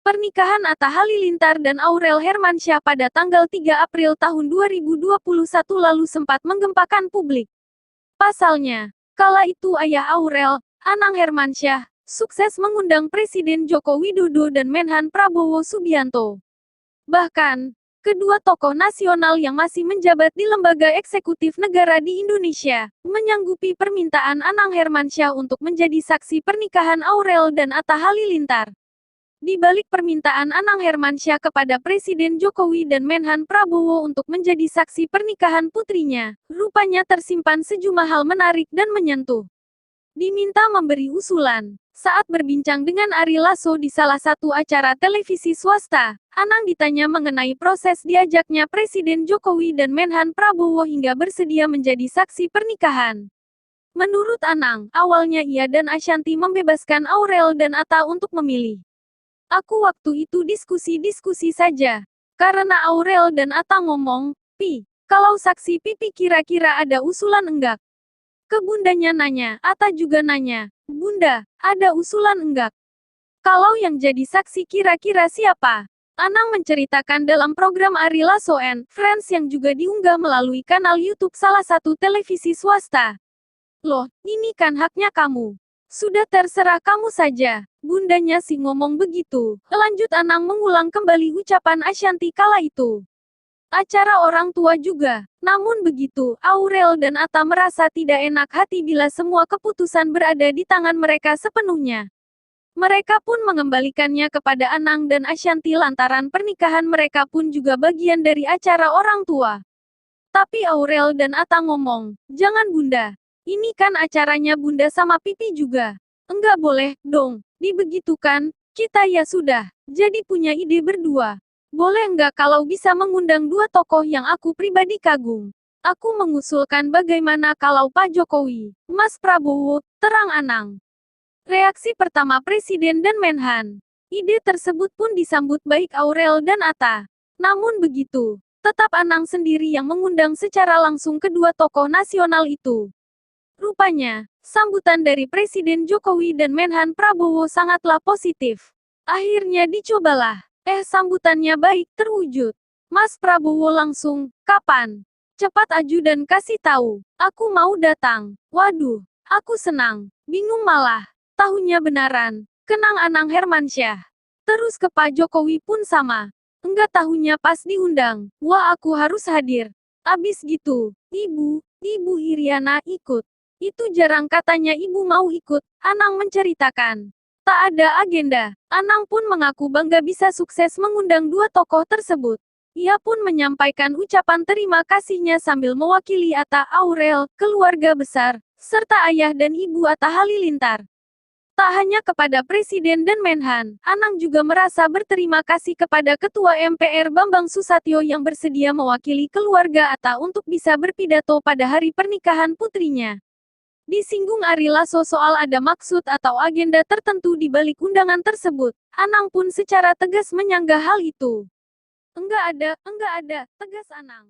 Pernikahan Atta Halilintar dan Aurel Hermansyah pada tanggal 3 April tahun 2021 lalu sempat menggempakan publik. Pasalnya, kala itu ayah Aurel, Anang Hermansyah, sukses mengundang Presiden Joko Widodo dan Menhan Prabowo Subianto. Bahkan, kedua tokoh nasional yang masih menjabat di lembaga eksekutif negara di Indonesia, menyanggupi permintaan Anang Hermansyah untuk menjadi saksi pernikahan Aurel dan Atta Halilintar. Di balik permintaan Anang Hermansyah kepada Presiden Jokowi dan Menhan Prabowo untuk menjadi saksi pernikahan putrinya, rupanya tersimpan sejumlah hal menarik dan menyentuh. Diminta memberi usulan. Saat berbincang dengan Ari Lasso di salah satu acara televisi swasta, Anang ditanya mengenai proses diajaknya Presiden Jokowi dan Menhan Prabowo hingga bersedia menjadi saksi pernikahan. Menurut Anang, awalnya ia dan Ashanty membebaskan Aurel dan Atta untuk memilih. Aku waktu itu diskusi-diskusi saja. Karena Aurel dan Atta ngomong, "Pi, kalau saksi Pipi kira-kira ada usulan enggak?" Ke bundanya nanya, Atta juga nanya, "Bunda, ada usulan enggak? Kalau yang jadi saksi kira-kira siapa?" Anang menceritakan dalam program Ari Lasso and Friends yang juga diunggah melalui kanal YouTube salah satu televisi swasta. "Loh, ini kan haknya kamu. Sudah terserah kamu saja." Bundanya sih ngomong begitu. Lanjut Anang mengulang kembali ucapan Ashanty kala itu. Acara orang tua juga. Namun begitu, Aurel dan Atta merasa tidak enak hati bila semua keputusan berada di tangan mereka sepenuhnya. Mereka pun mengembalikannya kepada Anang dan Ashanty lantaran pernikahan mereka pun juga bagian dari acara orang tua. Tapi Aurel dan Atta ngomong, "Jangan Bunda. Ini kan acaranya Bunda sama Pipi juga. Enggak boleh, dong. Dibegitukan, kita ya sudah. Jadi punya ide berdua. Boleh enggak kalau bisa mengundang dua tokoh yang aku pribadi kagum? Aku mengusulkan bagaimana kalau Pak Jokowi, Mas Prabowo, terang Anang." Reaksi pertama Presiden dan Menhan. Ide tersebut pun disambut baik Aurel dan Atta. Namun begitu, tetap Anang sendiri yang mengundang secara langsung kedua tokoh nasional itu. Rupanya, sambutan dari Presiden Jokowi dan Menhan Prabowo sangatlah positif. Akhirnya dicobalah. Sambutannya baik terwujud. Mas Prabowo langsung, "Kapan? Cepat aju dan kasih tahu. Aku mau datang." Waduh, aku senang. Bingung malah. Tahunya benaran. Kenang Anang Hermansyah. Terus ke Pak Jokowi pun sama. Enggak tahunya pas diundang. Wah aku harus hadir. Abis gitu, Ibu Iriana ikut. Itu jarang katanya ibu mau ikut, Anang menceritakan. Tak ada agenda. Anang pun mengaku bangga bisa sukses mengundang dua tokoh tersebut. Ia pun menyampaikan ucapan terima kasihnya sambil mewakili Atta Aurel, keluarga besar, serta ayah dan ibu Atta Halilintar. Tak hanya kepada Presiden dan Menhan, Anang juga merasa berterima kasih kepada Ketua MPR Bambang Susatyo yang bersedia mewakili keluarga Atta untuk bisa berpidato pada hari pernikahan putrinya. Disinggung Ari Lasso soal ada maksud atau agenda tertentu di balik undangan tersebut, Anang pun secara tegas menyanggah hal itu. Enggak ada, tegas Anang.